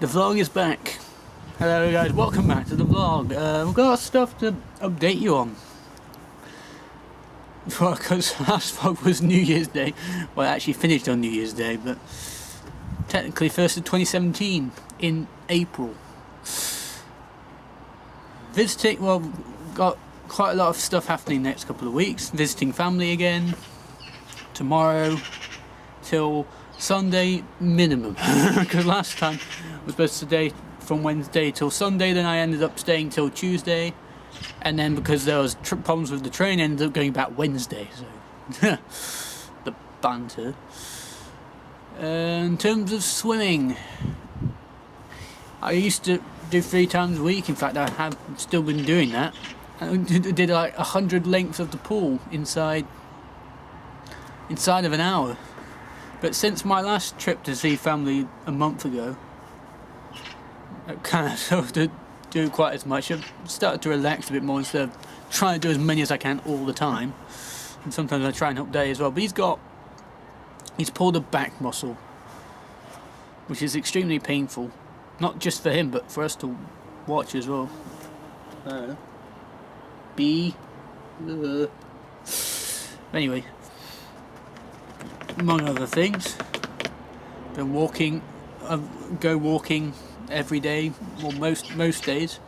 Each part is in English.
The vlog is back. Hello guys, welcome back to the vlog. We've got stuff to update you on. Well, because last vlog was New Year's Day. Well, it actually finished on New Year's Day, but technically 1st of 2017 in April. Visiting, well, got quite a lot of stuff happening next couple of weeks. Visiting family again. Tomorrow till Sunday minimum. Because last time I was supposed to stay from Wednesday till Sunday, then I ended up staying till Tuesday. And then because there was problems with the train, I ended up going back Wednesday. So the banter. In terms of swimming, I used to do 3 times a week. In fact, I have still been doing that. I did like 100 lengths of the pool inside of an hour. But since my last trip to see family a month ago, I kind of sort of do quite as much. I've started to relax a bit more instead of trying to do as many as I can all the time. And sometimes I try and update as well. But he's pulled a back muscle, which is extremely painful. Not just for him, but for us to watch as well. Anyway, among other things, been walking. I go walking every day, well most days.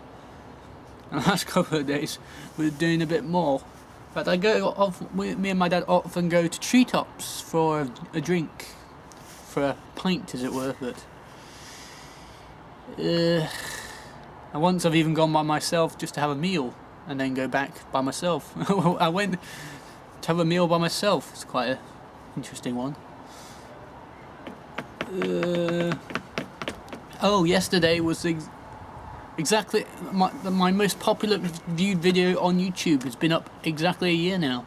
And the last couple of days we're doing a bit more. In fact, I go off. Me and my dad often go to treetops for a drink, for a pint, as it were. But and once I've even gone by myself just to have a meal and then go back by myself. I went to have a meal by myself. It's quite a interesting one. Oh, yesterday was exactly my most popular viewed video on YouTube. It's been up exactly a year now.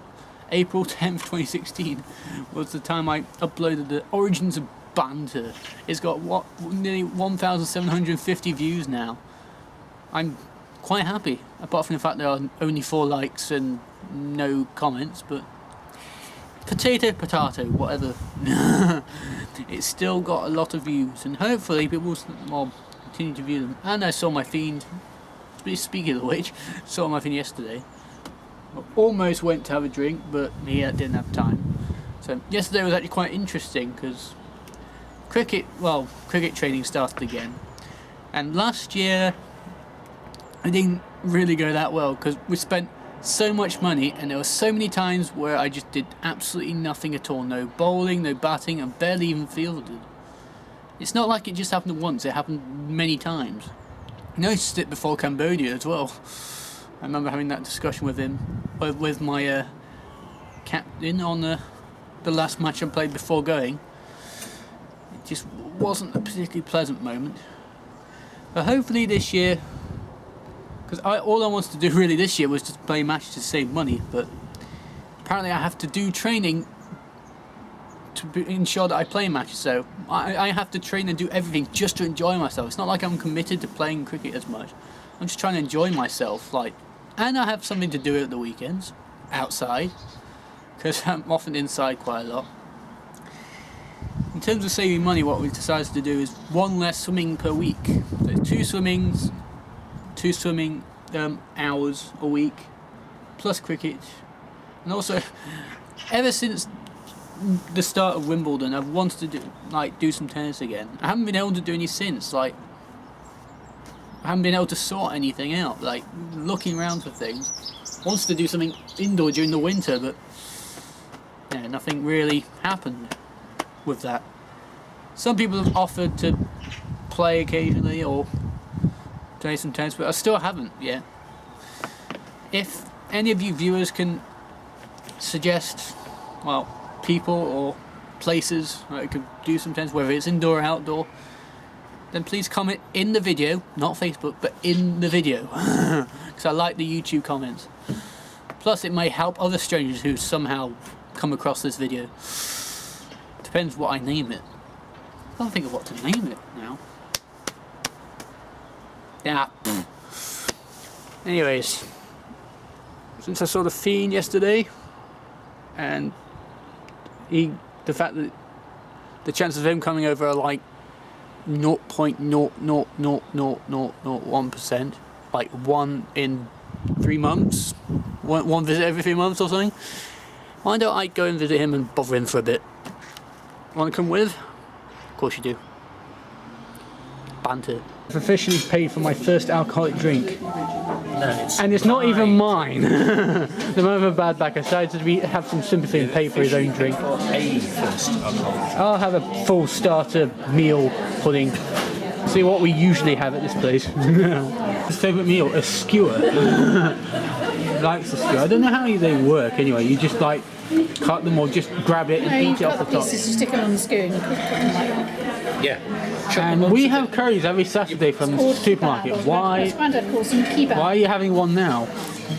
April 10th, 2016 was the time I uploaded the Origins of Banter. It's got nearly 1,750 views now. I'm quite happy, apart from the fact there are only 4 likes and no comments, but potato, whatever. It's still got a lot of views, and hopefully people will continue to view them. And I saw my fiend, speaking of which, saw my fiend yesterday. I almost went to have a drink, but he didn't have time. So yesterday was actually quite interesting, because cricket training started again. And last year, it didn't really go that well, because we spent so much money, and there were so many times where I just did absolutely nothing at all. No bowling, no batting, and barely even fielded. It's not like it just happened once, it happened many times. I noticed it before Cambodia as well. I remember having that discussion with him, with my captain on the last match I played before going. It just wasn't a particularly pleasant moment. But hopefully this year, because all I wanted to do really this year was just play matches to save money, but apparently I have to do training to ensure that I play matches, so I have to train and do everything just to enjoy myself. It's not like I'm committed to playing cricket as much. I'm just trying to enjoy myself, and I have something to do at the weekends, outside, because I'm often inside quite a lot. In terms of saving money, what we've decided to do is 1 less swimming per week. So 2 swimming hours a week, plus cricket. And also, ever since the start of Wimbledon, I've wanted to do some tennis again. I haven't been able to do any since. I haven't been able to sort anything out. Looking around for things. Wanted to do something indoor during the winter, but yeah, nothing really happened with that. Some people have offered to play occasionally or play some tennis, but I still haven't yet. If any of you viewers can suggest, people or places where I could do some tennis, whether it's indoor or outdoor, then please comment in the video, not Facebook, but in the video, because I like the YouTube comments. Plus it may help other strangers who somehow come across this video. Depends what I name it. I can't think of what to name it now. Yeah. Anyways, since I saw the fiend yesterday, and the fact that the chances of him coming over are 0.0000001%, like 1 in 3 months, one visit every 3 months or something. Why don't I go and visit him and bother him for a bit? Want to come with? Of course you do. Banter. I've officially paid for my first alcoholic drink. No, And it's not even mine. The moment of a bad back, I decided to have some sympathy and pay for his own drink. A first alcoholic. I'll have a full starter meal pudding. See what we usually have at this place. His favourite meal, a skewer. Likes a skewer. I don't know how they work anyway. You just like cut them or just grab it and eat it off the top. Pieces, you stick them on the skewer and you cook them like that. Yeah. And we have curries every Saturday from the supermarket. Why? Grandad calls them kebab. Why are you having one now?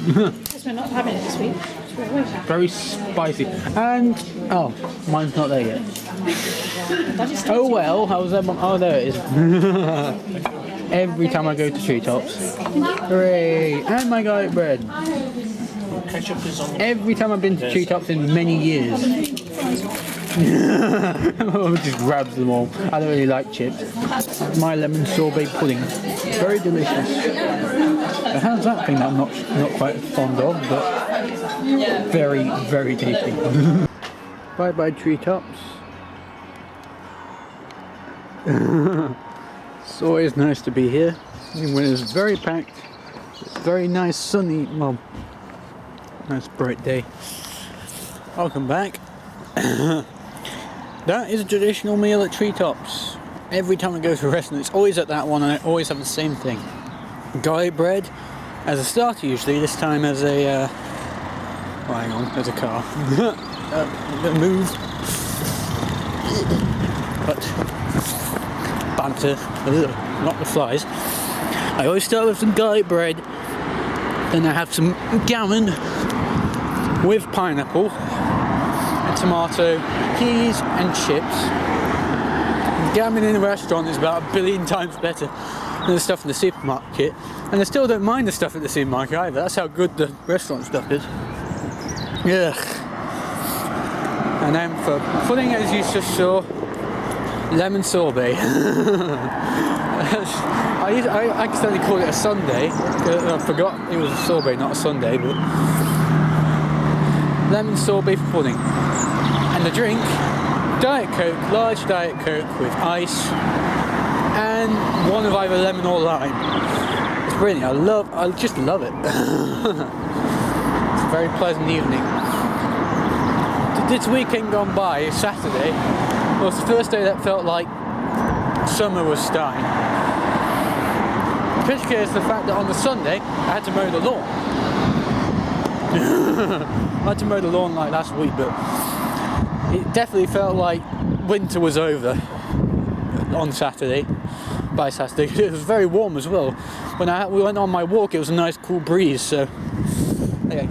Because we're not having it this week. We're away from it. Very spicy. And oh, mine's not there yet. Oh well, how's that one? Oh, there it is. Every time I go to Treetops. Hooray! And my garlic bread. Ketchup is on. Every time I've been to Treetops in many years. Just grabs them all. I don't really like chips. My lemon sorbet pudding. Very delicious. It has that thing that I'm not quite fond of, but very, very tasty. Bye bye Treetops. It's always nice to be here. Even when it's very packed. It's very nice sunny, well, nice bright day. Welcome back. That is a traditional meal at Treetops. Every time I go to a restaurant, it's always at that one, and I always have the same thing. Garlic bread as a starter usually, this time as a, oh, hang on, there's a car. Move. But, banter, not the flies. I always start with some garlic bread, then I have some gammon with pineapple, tomato, peas and chips. Gammon in a restaurant is about 1 billion times better than the stuff in the supermarket, and I still don't mind the stuff at the supermarket either. That's how good the restaurant stuff is. Yeah. And then for pudding, as you just saw, lemon sorbet. I accidentally called it a sundae. I forgot it was a sorbet, not a sundae, but lemon sorbet for pudding. And the drink, Diet Coke, large Diet Coke with ice and one of either lemon or lime. It's brilliant. I just love it. It's a very pleasant evening. This weekend gone by, Saturday, was the first day that felt like summer was starting. Particularly is the fact that on the Sunday I had to mow the lawn. I had to mow the lawn like last week, but it definitely felt like winter was over on Saturday. By Saturday, it was very warm as well. When we went on my walk, it was a nice cool breeze. So, okay.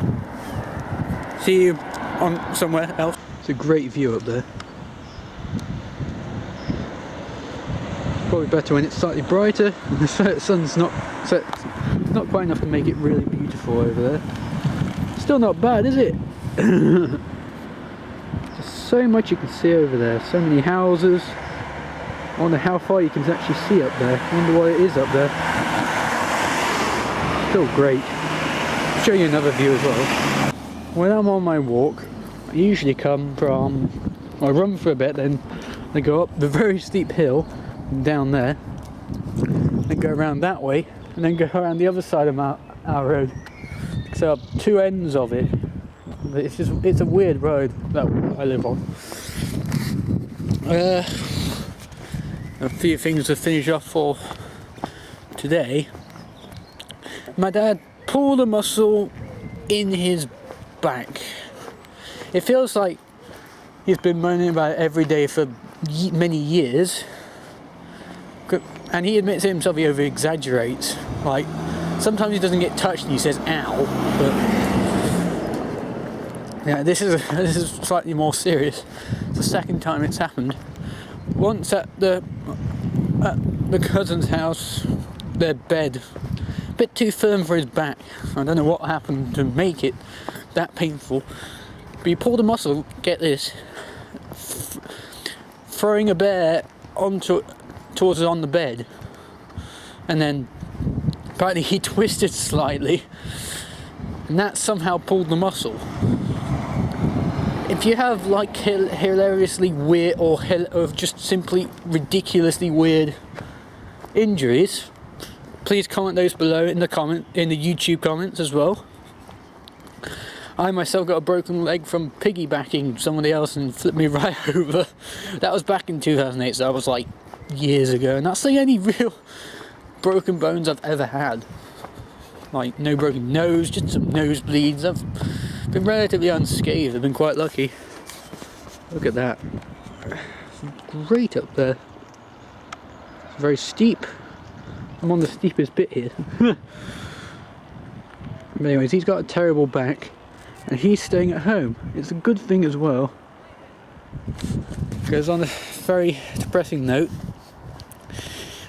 See you on somewhere else. It's a great view up there. Probably better when it's slightly brighter and the sun's not set. It's not quite enough to make it really beautiful over there. Still not bad, is it? There's so much you can see over there. So many houses. I wonder how far you can actually see up there. I wonder what it is up there. Still great. I'll show you another view as well. When I'm on my walk, I usually come from, I run for a bit, then I go up the very steep hill down there, then go around that way, and then go around the other side of our road. So two ends of it. It's a weird road that I live on. A few things to finish off for today. My dad pulled a muscle in his back. It feels like he's been moaning about it every day for many years, and he admits to himself he over exaggerates. Like sometimes he doesn't get touched and he says ow, but yeah, this is slightly more serious. It's the second time it's happened. Once at the cousin's house, their bed, a bit too firm for his back. I don't know what happened to make it that painful. But he pulled a muscle, get this, throwing a bear onto towards on the bed, and then apparently he twisted slightly, and that somehow pulled the muscle. If you have like hilariously weird or just simply ridiculously weird injuries, please comment those below in the YouTube comments as well. I myself got a broken leg from piggybacking somebody else and flipped me right over. That was back in 2008, so that was like years ago, and that's the only real broken bones I've ever had. Like, no broken nose, just some nosebleeds. I've been relatively unscathed. I've been quite lucky. Look at that. It's great up there. It's very steep. I'm on the steepest bit here. But anyways, he's got a terrible back, and he's staying at home. It's a good thing as well. Goes on a very depressing note.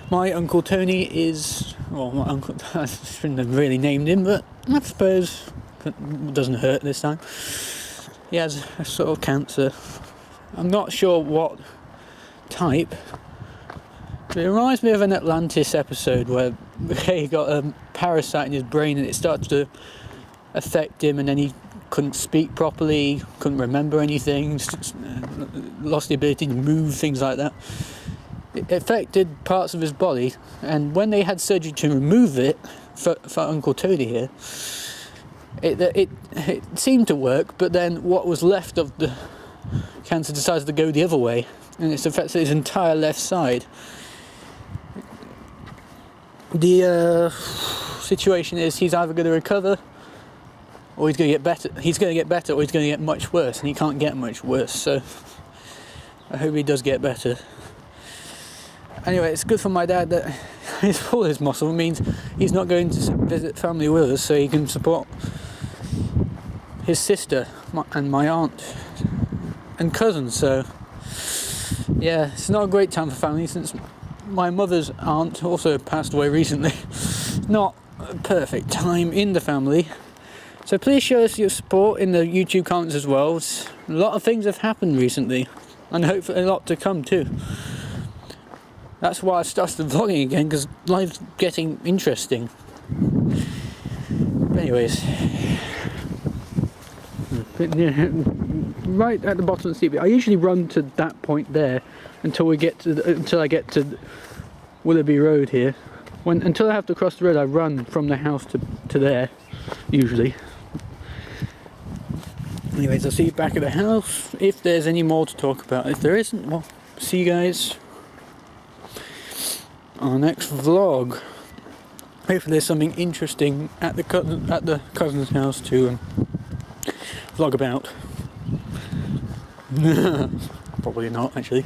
My Uncle Tony is, well, my uncle, I shouldn't have really named him, but I suppose it doesn't hurt this time. He has a sort of cancer. I'm not sure what type. But it reminds me of an Atlantis episode where he got a parasite in his brain and it started to affect him, and then he couldn't speak properly, couldn't remember anything, lost the ability to move, things like that. It affected parts of his body, and when they had surgery to remove it for Uncle Tony here, it seemed to work, but then what was left of the cancer decided to go the other way, and it's affected his entire left side. The situation is he's either going to recover or he's going to get better. He's going to get better or he's going to get much worse, and he can't get much worse, so I hope he does get better. Anyway, it's good for my dad that he's full his muscle. It means he's not going to visit family with us, so he can support his sister and my aunt and cousins. So yeah, it's not a great time for family since my mother's aunt also passed away recently. Not a perfect time in the family. So please show us your support in the YouTube comments as well. A lot of things have happened recently, and hopefully a lot to come too. That's why I started vlogging again, because life's getting interesting. But anyways, right at the bottom of the steep, I usually run to that point there until I get to Willoughby Road here. Until I have to cross the road, I run from the house to there, usually. Anyways, I'll see you back at the house if there's any more to talk about. If there isn't, well, see you guys on the next vlog. Hopefully there's something interesting at the cousin's house to vlog about. Probably not, actually.